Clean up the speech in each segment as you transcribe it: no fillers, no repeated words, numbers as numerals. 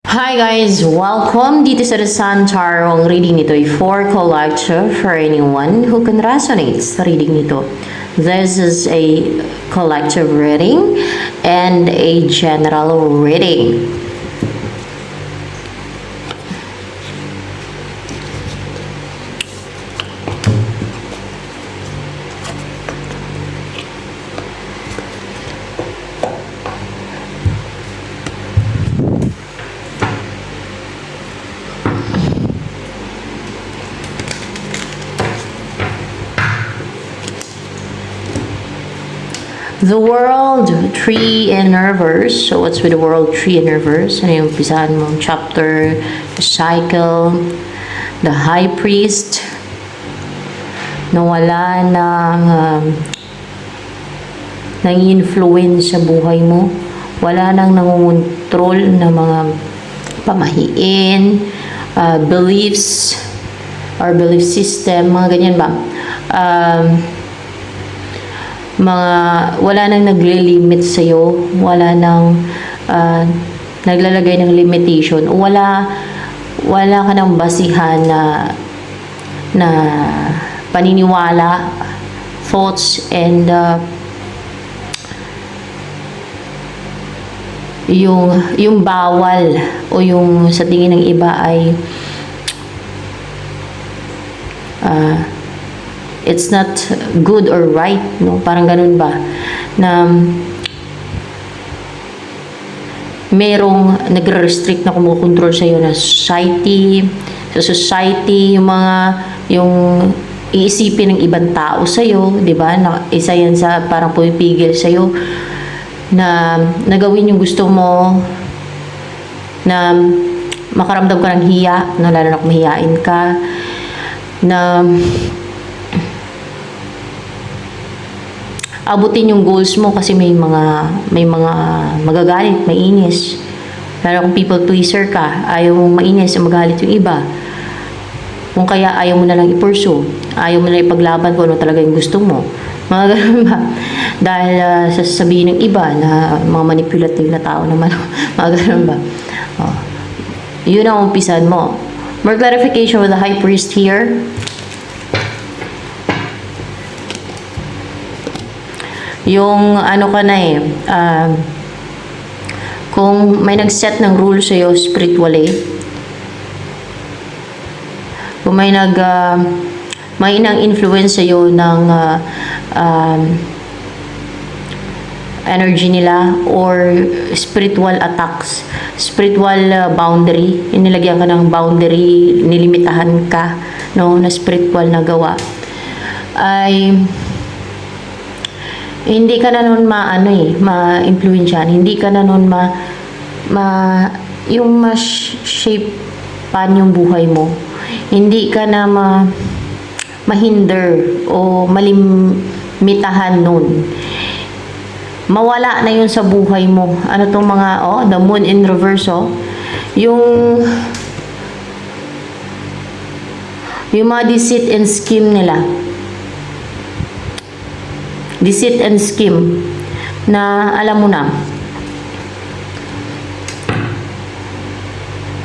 Hi guys! Welcome dito sa The Sun Tarot. Ang reading nito ay for collective for anyone who can resonate sa reading nito. This is a collective reading and a general reading. The World, Tree and Reverse. So, what's with the World, Tree and Reverse? Ano yung umpisahan mong chapter? The Cycle, the High Priest, nawala ng influence sa buhay mo. Wala nang nangungontrol na mga pamahiin, beliefs, or belief system, mga ganyan ba? Wala nang nagle-limit sa'yo, wala nang naglalagay ng limitation, wala ka nang basihan na paniniwala, thoughts, and yung bawal o yung sa tingin ng iba ay it's not good or right, no? Parang ganun ba? Na merong nagre-restrict na kumukontrol sa iyo na society, yung iisipin ng ibang tao sa iyo, 'di ba? Na isa yan sa parang pumipigil sa iyo na nagawin yung gusto mo, na makaramdam ka ng hiya, no? Lalo na kung mahiyain ka, na abutin yung goals mo kasi may mga magagalit, mainis. Lalo kung people pleaser ka, ayaw mong mainis, magalit yung iba. Kung kaya ayaw mo na lang i-pursue, ayaw mo na ipaglaban kung ano talaga yung gusto mo. Mga ganun ba? Dahil sasabihin ng iba na mga manipulative na tao naman. Mga ganun ba? Oh. Yun ang umpisan mo. More clarification with the High Priest here. Yung ano ka na kung may nag-set ng rule sa'yo spiritually, kung may may inang influence sa'yo ng energy nila or spiritual attacks, spiritual boundary, inilagyan ka ng boundary, nilimitahan ka, no, na spiritual na gawa, ay hindi ka na nun ma-influensyan, hindi ka na nun yung ma-shape pan yung buhay mo. Hindi ka na mahinder o malimitahan nun. Mawala na yun sa buhay mo. Ano tong mga, the moon in reverse, yung mga deceit and scheme nila. Deceit and scheme na alam mo na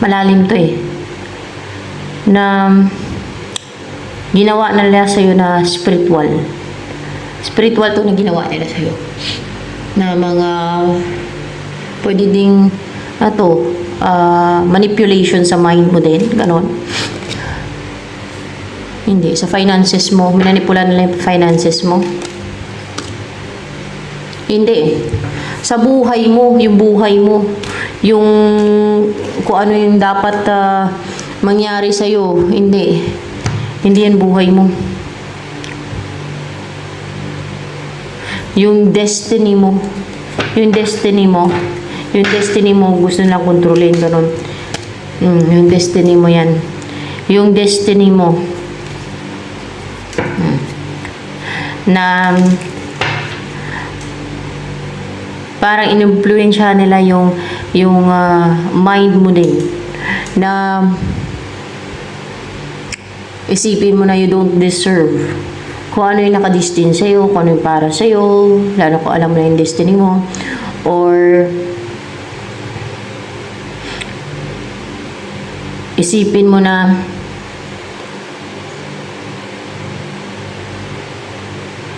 malalim to na ginawa nila sa'yo na spiritual to na ginawa nila sa'yo na mga pwede ding manipulation sa mind mo din, ganon. Hindi, sa finances mo, manipula nila yung finances mo. Hindi. Sa buhay mo, yung kung ano yung dapat mangyari sa'yo, hindi yan buhay mo. Yung destiny mo gusto nilang kontrolin, ganun. Yung destiny mo yan. Yung destiny mo na parang in-influensya nila yung mind mo din na isipin mo na you don't deserve kung ano yung nakadestin sa'yo, kung ano yung para sa'yo, lalo kung alam mo na yung destiny mo, or isipin mo na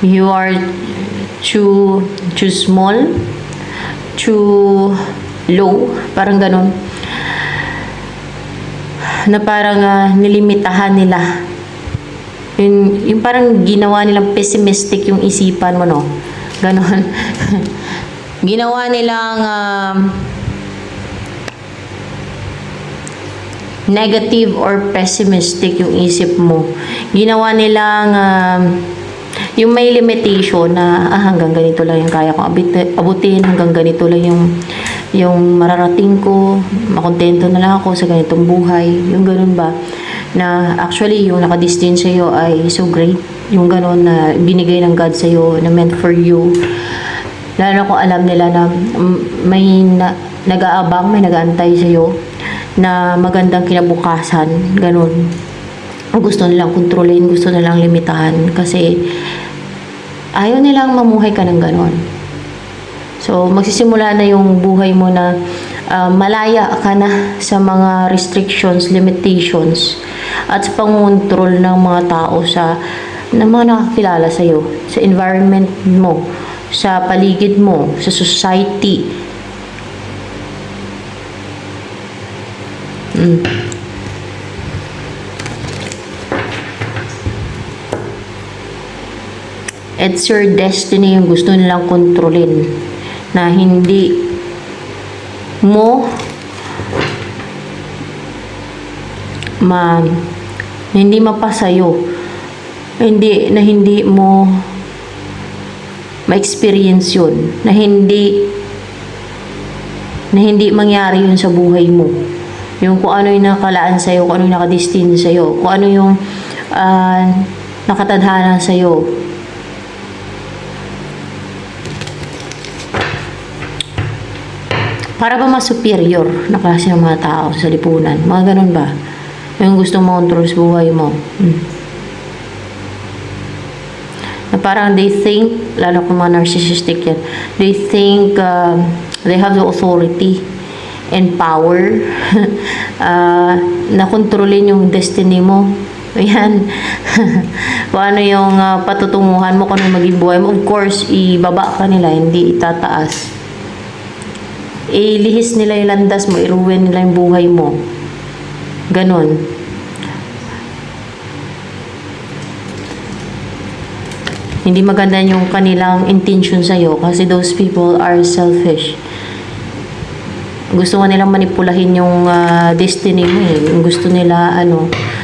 you are too small, too low, parang ganun. Na parang nilimitahan nila. Yung parang ginawa nilang pessimistic yung isipan mo, no? Ganon. Ginawa nilang negative or pessimistic yung isip mo. Ginawa nilang yung may limitation na hanggang ganito lang yung kaya kong abutin, hanggang ganito lang yung mararating ko, makontento na lang ako sa ganitong buhay. Yung ganun ba? Na actually, yung nakadestined sa'yo ay so great. Yung ganun na binigay ng God sa'yo, na meant for you. Lalo kung alam nila na may nag-aabang, may nag-aantay sa'yo, na magandang kinabukasan. Ganun. Gusto nilang kontrolin, gusto nilang limitahan. Kasi ayaw nilang mamuhay ka ng ganun. So, magsisimula na yung buhay mo na malaya ka na sa mga restrictions, limitations, at sa pangontrol ng mga tao ng mga nakakilala sa'yo, sa environment mo, sa paligid mo, sa society. It's your destiny yung gusto nilang kontrolin, na hindi mo hindi mapasayo, hindi mo ma-experience yun, na hindi mangyari yun sa buhay mo. Yung kung ano yung nakalaan sa'yo, kung ano yung nakadestin sa'yo, kung ano yung nakatadhana sa'yo. Para ba mas superior na klase ng mga tao sa lipunan? Mga ganun ba? Yung gusto mo control sa buhay mo. Na parang they think, lalo kung mga narcissistic yan, they think they have the authority and power na kontrolin yung destiny mo. Ayan. Kung ano yung patutunguhan mo, kung ano yung maging buhay mo. Of course, ibaba ka nila, hindi itataas. Ilihis nila yung landas mo, iruwin nila yung buhay mo. Ganon. Hindi maganda yung kanilang intention sa'yo kasi those people are selfish. Gusto nga nilang manipulahin yung destiny mo eh. Gusto nila,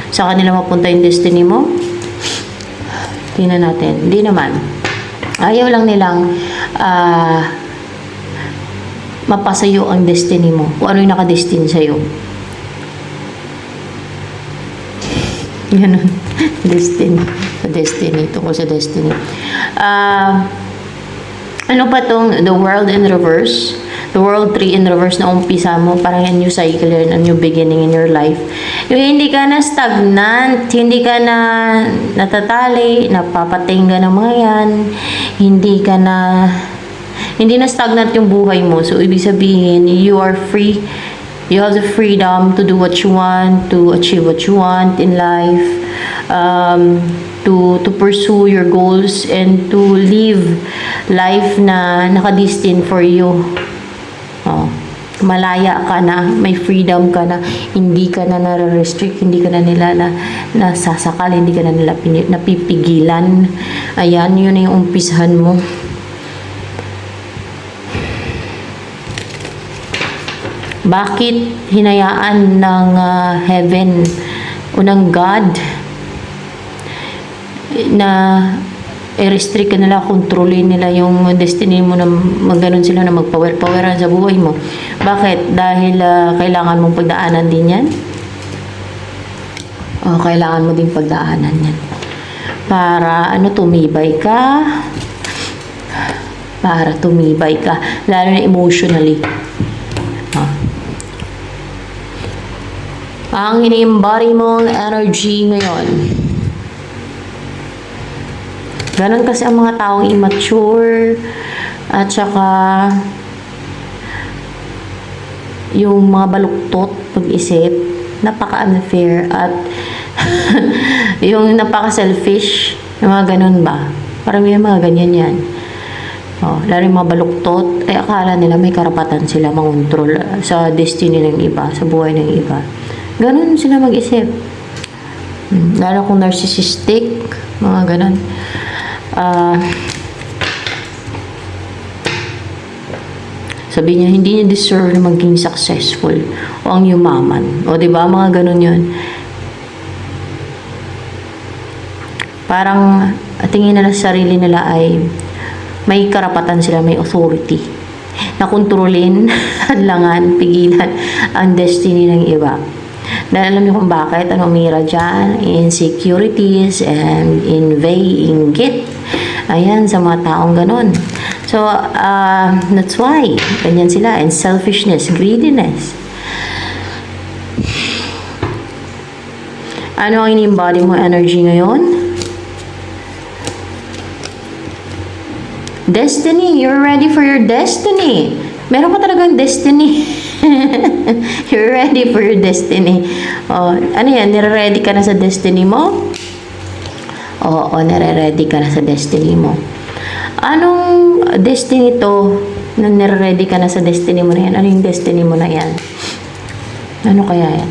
sa kanila mapunta yung destiny mo. Tingnan natin. Hindi naman. Ayaw lang nilang mapasayo ang destiny mo. Kung ano yung nakadestin sa'yo. Ganun. Destiny. Destiny. Tungkol sa destiny. Ano pa tong the world in reverse? The world 3 in reverse na umpisa mo. Parang a new cycle yan, a new beginning in your life. Yung hindi ka na stagnant, hindi ka na natatali, napapatingga ng mga yan, hindi na stagnant yung buhay mo. So, ibig sabihin, you are free. You have the freedom to do what you want, to achieve what you want in life, to pursue your goals, and to live life na nakadestined for you. Malaya ka na, may freedom ka na, hindi ka na nare-restrict, hindi ka na nila nasasakal, hindi ka na nila napipigilan. Ayan, yun na yung umpisahan mo. Bakit hinayaan ng heaven o ng God na i-restrict ka nila, kontrolin nila yung destiny mo, na magganon sila na magpower-poweran sa buhay mo? Bakit? Dahil kailangan mong pagdaanan din yan? O kailangan mo din pagdaanan yan para tumibay ka, lalo na emotionally. Ang ini-embody mong energy ngayon. Ganon kasi ang mga taong immature, at saka yung mga baluktot pag-isip, napaka-unfair at yung napaka-selfish, yung mga ganun ba? Parang may mga ganyan yan. Lalo yung mga baluktot, ay akala nila may karapatan sila mangontrol sa destiny ng iba, sa buhay ng iba. Ganun sila mag-isip. Lalo kung narcissistic, mga ganun. Sabi niya, hindi niya deserve na maging successful o ang yumaman. O, diba? Mga ganun yun. Parang tingin nila sa sarili nila ay may karapatan sila, may authority na kontrolin, hadlangan, pigilan ang destiny ng iba. Dahil alam niyo kung bakit, ano umira dyan? Insecurities and inggit. Ayan, sa mga taong ganon. So, that's why, ganyan sila. And selfishness, greediness. Ano ang in-embody mo energy ngayon? Destiny. You're ready for your destiny. Meron ka talagang destiny. You're ready for your destiny. Ano yan? Nire-ready ka na sa destiny mo? Oo, nire-ready ka na sa destiny mo. Anong destiny to na nire-ready ka na sa destiny mo na yan? Ano yung destiny mo na yan? Ano kaya yan?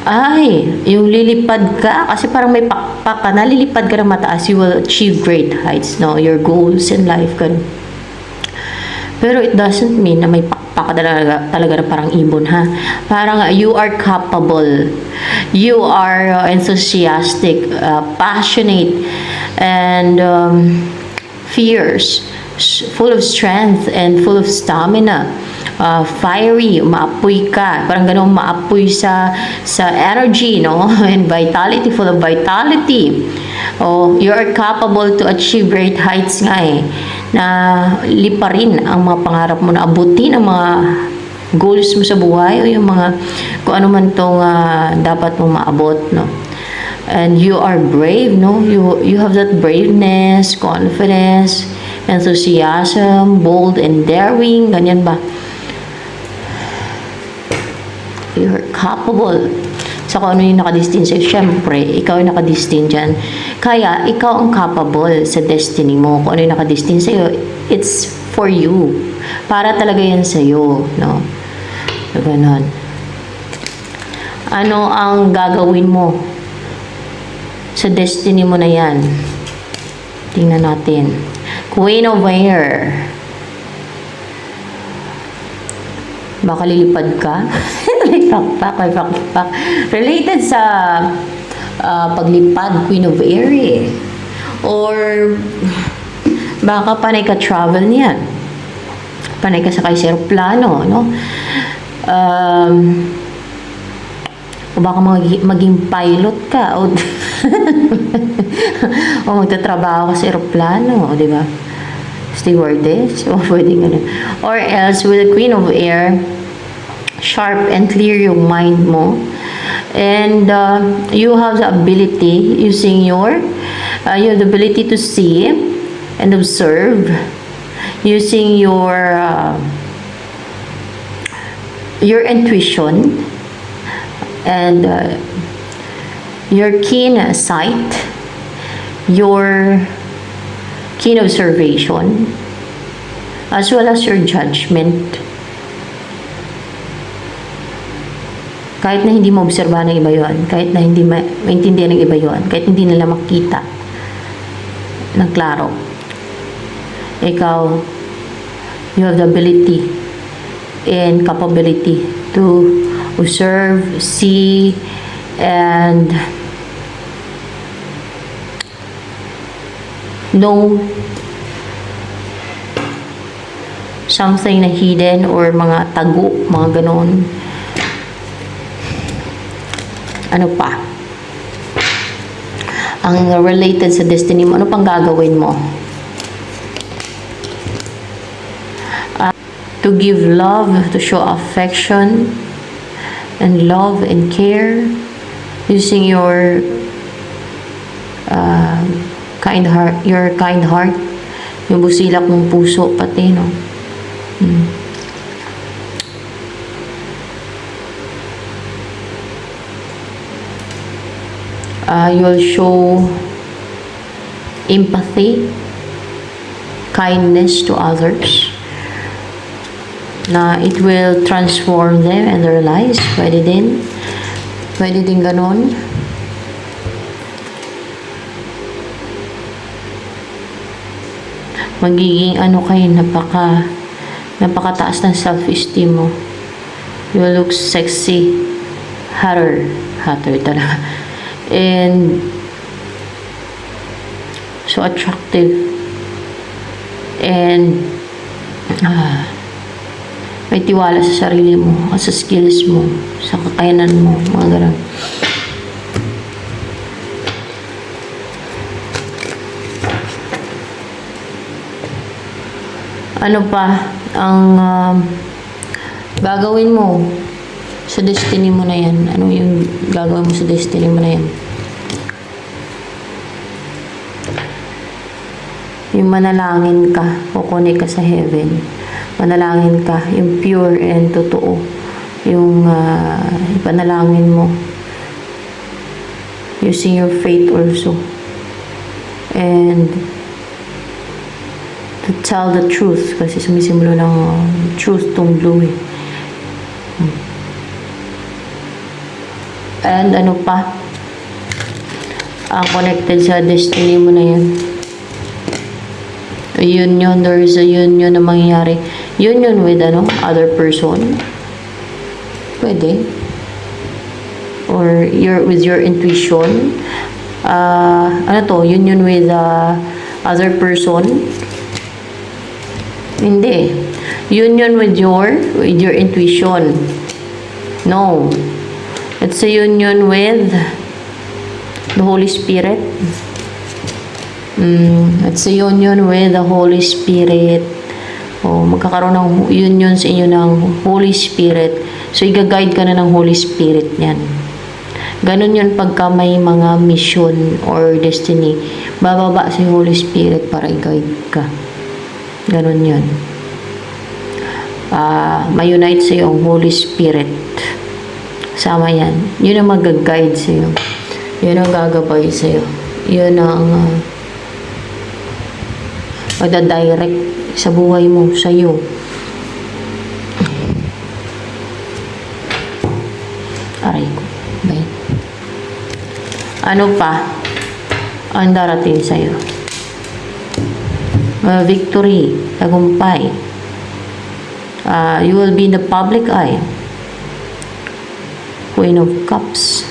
Ay, yung lilipad ka, kasi parang may pakpak ka na, lilipad ka ng mataas, you will achieve great heights, no? Your goals in life, ganun. Pero it doesn't mean na may pakpak ka talaga na parang ibon, ha? Parang you are capable, you are enthusiastic, passionate, and fierce, full of strength and full of stamina. Fiery, maapoy ka, parang ganun, maapoy sa energy, no? And vitality, full of vitality. You are capable to achieve great heights nga na liparin ang mga pangarap mo, na abutin ang mga goals mo sa buhay, o yung mga kung ano man tong dapat mong maabot, no? And you are brave, no? You have that braveness, confidence, enthusiasm, bold and daring, ganyan ba? You're capable. So, kung ano yung nakadestin sa'yo, syempre, ikaw yung nakadestin dyan. Kaya, ikaw ang capable sa destiny mo. Kung ano yung nakadestin sa'yo, it's for you. Para talaga yan sa'yo, no? So, ganun. Ano ang gagawin mo sa destiny mo na yan? Tingnan natin. Queen of Air. Baka lilipad ka? May pakpak. Related sa paglipad, Queen of Air eh. Or baka panay ka travel niyan. Panay ka sakay sa aeroplano, no? O baka maging pilot ka o o magtatrabaho ka sa aeroplano, di ba? Stewardess, o pwede ganun. Or else, with the Queen of Air, sharp and clear yung mind mo, and you have the ability using you have the ability to see and observe using your intuition and your keen sight, your keen observation, as well as your judgment. Kahit na hindi mo obserbahan ng iba yun, kahit na hindi maintindihan ng iba yun, kahit hindi nila makita ng klaro, ikaw, you have the ability and capability to observe, see, and know something na hidden or mga tago, mga ganon. Ano pa? Ang related sa destiny mo, ano pang gagawin mo? To give love, to show affection and love and care using your kind heart, yung busilak mong puso pati, no? You'll show empathy, kindness to others, na it will transform them and their lives. Pwede din ganon. Magiging kayo, napakataas ng self-esteem mo. You look sexy, hotter talaga, and so attractive, and may tiwala sa sarili mo, sa skills mo, sa kakayanan mo, mga ganun. Ano pa ang gagawin mo sa destiny mo na yan? Ano yung gagawin mo sa destiny mo na yan? Yung manalangin ka, kukunik ka sa heaven. Manalangin ka, yung pure and totoo. Yung panalangin mo. Using your faith also. And to tell the truth, kasi sumisimula ng truth tong blue eh. And ano pa ang connected sa destiny mo na yan? A union, there is a union na mangyayari. Union with other person, pwede, or with your intuition. Union with other person. Hindi. Union with your intuition. No. It's a union with the Holy Spirit. It's a union with the Holy Spirit. Magkakaroon ng union sa inyo ng Holy Spirit. So, i-guide ka na ng Holy Spirit yan. Ganun yun pagka may mga mission or destiny. Bababa si Holy Spirit para i-guide ka. Ganun yun. May-unite sa'yo ang Holy Spirit. Sama yan. Yun ang mag-guide sa'yo. Yun ang gagabay sa'yo. Yun ang magdadirect sa buhay mo, sa'yo. Aray ko. Bayan. Ano pa ang darating sa'yo? Victory, tagumpay. You will be in the public eye. Queen of Cups.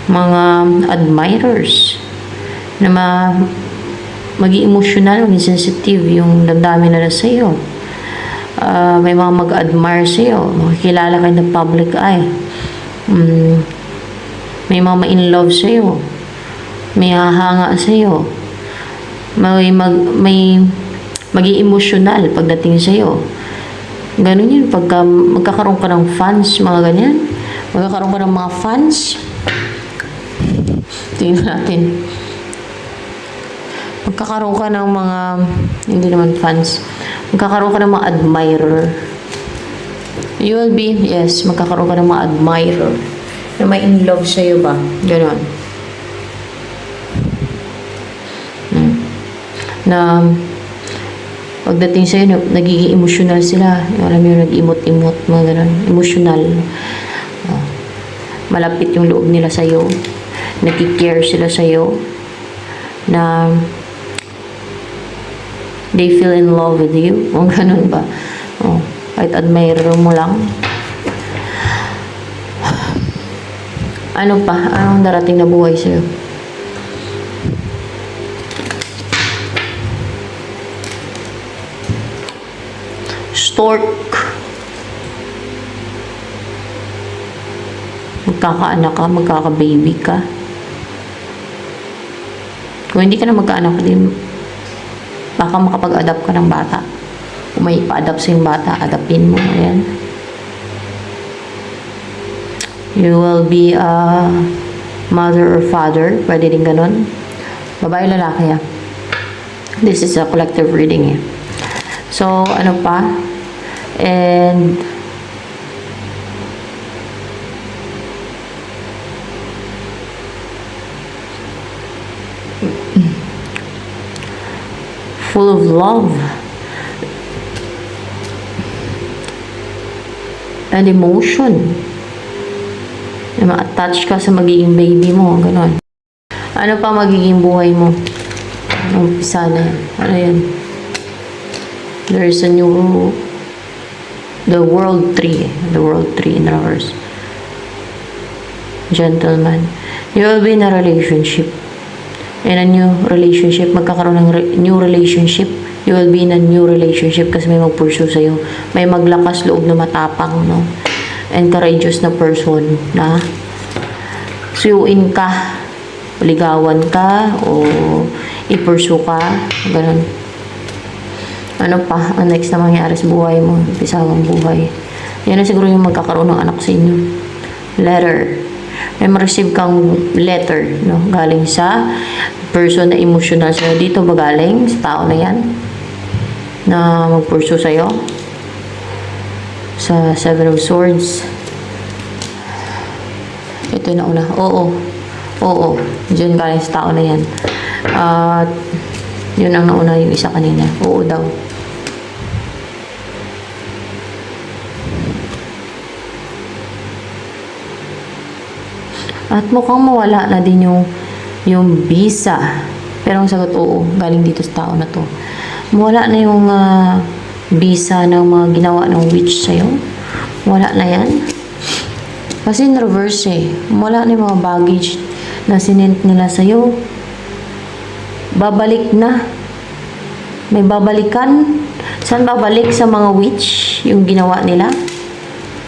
Mga admirers na maging emotional, maging sensitive yung damdamin nila sa iyo. May mga mag-admire sa iyo, makikilala kayo ng public eye. May mga ma-in-love sa iyo. May hahanga sa iyo. May maging emotional pagdating sa iyo. Ganun yun. Pagka magkakaroon ka ng fans, mga ganyan. Magkakaroon ka ng mga fans. Tingnan natin. Magkakaroon ka ng mga, hindi naman fans. Magkakaroon ka ng mga admirer. You will be, yes, magkakaroon ka ng mga admirer. Na may in love sa iyo ba? Ganun. Na pagdating sa'yo, nagiging emotional sila. Alam mo yung nag-imot-imot, mga ganun. Emotional. Malapit yung loob nila sa'yo. Nag-care sila sa'yo. Na they feel in love with you. O ganun ba? Kahit admirer mo lang. Ano pa? Anong darating na buhay sa'yo? Stork. Magkakaanak ka, magkaka-baby ka. Kung hindi ka na magkaanak, baka makapag-adapt ka ng bata. Kung may pa-adapt sa yung bata, adapin mo. Ayan. You will be a mother or father. Pwede din ganun. Babae, lalaki. This is a collective reading. So, ano pa? And full of love and emotion. Ma-attach ka sa magiging baby mo, ganon. Ano pa magiging buhay mo? Umpisa na yan. Ano yan? There's a new, the world tree in reverse. Gentleman. You will be in a relationship. In a new relationship, magkakaroon ng new relationship. You will be in a new relationship kasi may mag-pursue sa'yo. May maglakas loob na matapang, no? And courageous na person na suyuin ka, ligawan ka, o i-pursue ka, ganun. Ano pa ang next na mangyari sa buhay mo, pisawang buhay? Yan na siguro yung magkakaroon ng anak sa inyo. Letter. May ma-receive kang letter, no? Galing sa person na emotional sa'yo. Dito ba galing sa tao na yan? Na mag-pursue sa'yo? Sa Seven of Swords. Ito na una. Oo. Diyan galing sa tao na yan. At yun ang nauna yung isa kanina. Oo daw. At mukhang mawala na din yung visa. Pero ang sagot, oo. Galing dito sa tao na to. Mawala na yung visa ng mga ginawa ng witch sa'yo. Wala na yan. Kasi in reverse eh. Wala na yung mga baggage na sinint nila sa'yo. Babalik na. May babalikan. Saan babalik? Sa mga witch? Yung ginawa nila?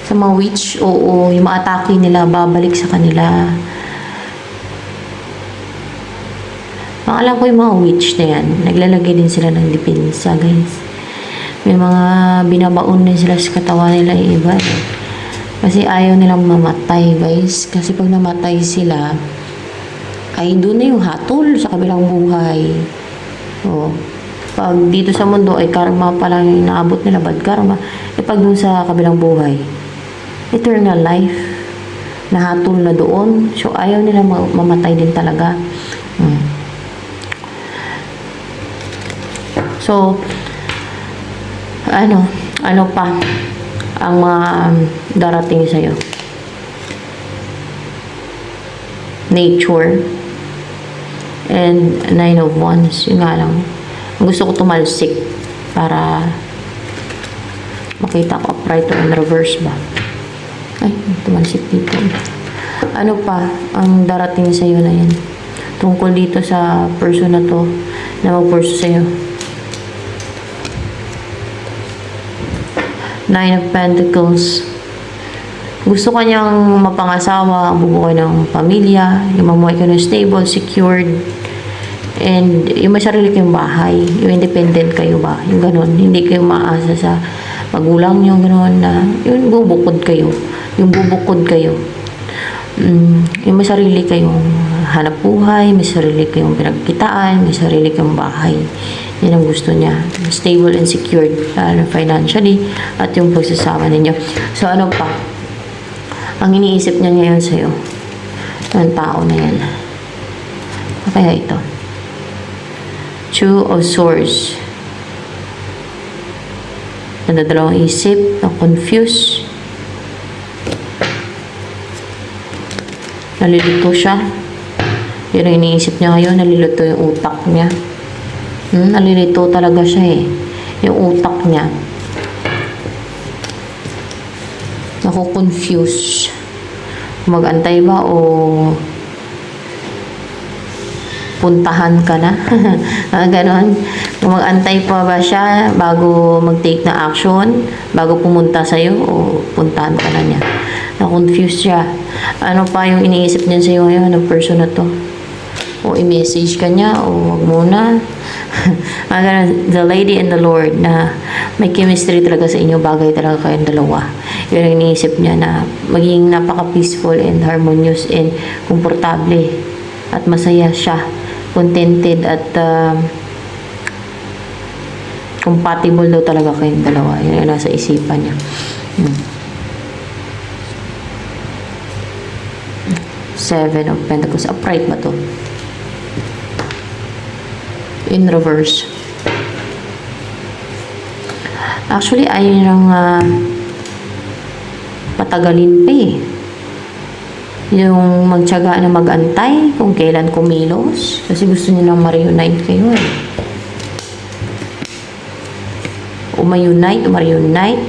Sa mga witch? Oo. Yung mga atake nila, babalik sa kanila. Alam ko yung mga witch na yan. Naglalagay din sila ng depensa, guys. May mga binabaon din sila sa katawan nila yung iba. Kasi ayaw nilang mamatay, guys. Kasi pag namatay sila, ay doon na yung hatol sa kabilang buhay. O, pag dito sa mundo ay karma pa lang yung naabot nila, bad karma. E pag doon sa kabilang buhay, eternal life, nahatol na doon. So, ayaw nila mamatay din talaga. So, ano pa ang mga darating sa'yo? Nature and Nine of Wands. Yun nga lang. Gusto ko tumalsik para makita ko upright o in reverse ba. Ay, tumalsik dito. Ano pa ang darating sa'yo na yan? Tungkol dito sa person na to na mag-pursue sa'yo. Nine of Pentacles. Gusto ka niyang mapangasawa, bubuhay ng pamilya, yung mamuhay ka ng stable, secured, and yung may sarili kayong bahay, yung independent kayo ba, yung ganun, hindi kayo maasa sa magulang nyo, ganun na, yung bubukod kayo, yung may sarili kayong hanap buhay, may sarili kayong pinagkitaan, may sarili kayong bahay. Yan ang gusto niya. Stable and secured financially at yung pagsasama ninyo. So, ano pa? Ang iniisip niya ngayon sa'yo. Ang tao na yan. Kaya ito. Two of Swords. Nadadalawang isip, na-confuse. Nalilito siya. Yun ang iniisip niya ngayon. Nalilito yung utak niya. Nalilito talaga siya eh. Yung utak niya. Naku-confuse. Mag-antay ba o puntahan ka na? Ganon. Mag-antay pa ba siya bago mag-take na action? Bago pumunta sa'yo o puntahan ka na niya? Na-confuse siya. Ano pa yung iniisip niya sa'yo ngayon ng person na to? O i-message ka niya o wag muna. The Lady and the Lord na may chemistry talaga sa inyo, bagay talaga kayong dalawa. Yun ang iniisip niya na maging napaka-peaceful and harmonious and komportable at masaya siya, contented at compatible daw talaga kayong dalawa. Yun ang nasa isipan niya. Seven of Pentacles. Upright ba to? In reverse. Actually, ayaw niyang patagalin pa eh. Yung magtiyaga na mag-antay kung kailan kumilos. Kasi gusto nilang ma-reunite kayo eh. Ma-reunite,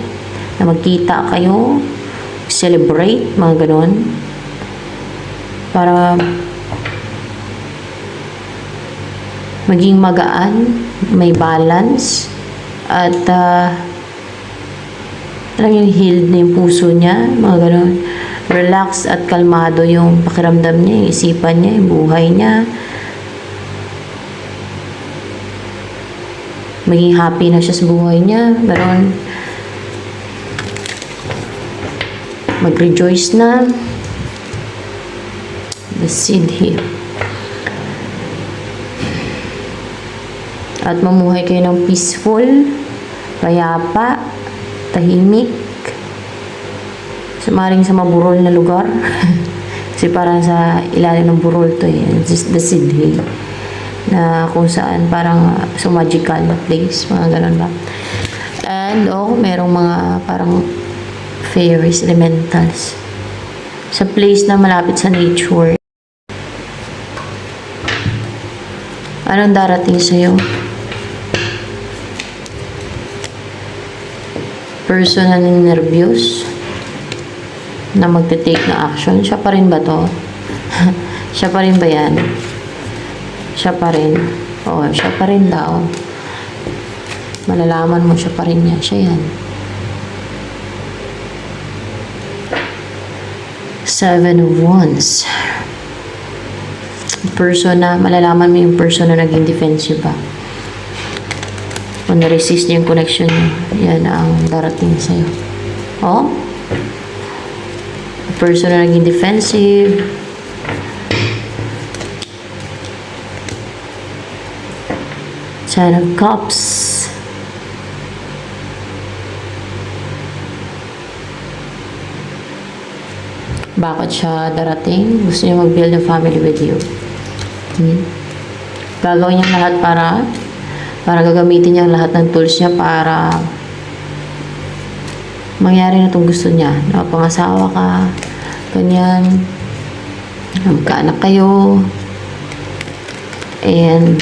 na magkita kayo, celebrate, mga ganon. Para maging magaan, may balance, at alam yung healed na yung puso niya, mga ganon. Relax at kalmado yung pakiramdam niya, yung isipan niya, yung buhay niya. Maging happy na siya sa buhay niya. Ganon. Mag-rejoice na. The seed here. At mamuhay kayo ng peaceful, payapa, tahimik, sumaring sa maburol na lugar. Kasi parang sa ilalim ng burol to eh. The seed here. Na kung saan parang so magical na place, mga ganun ba. And merong mga parang fairies, elementals sa place na malapit sa nature. Anong darating sa'yo? Person na nervyos na magte-take na action. Siya pa rin ba to? Siya pa rin ba yan? Siya pa rin. Oo, siya pa rin daw. Malalaman mo siya pa rin niya. Siya yan. 7 of Wands. Person na, malalaman mo yung person na naging defensive ba. Kung na-resist niya yung connection niya, yan ang darating sa'yo. Person na naging defensive. Ten of Cups. Bakit siya darating? Gusto niya mag-build a family with you. Gagawin niya lahat para gagamitin niya lahat ng tools niya para mangyari na itong gusto niya. Pangasawa ka, ganyan, magkaanak kayo, and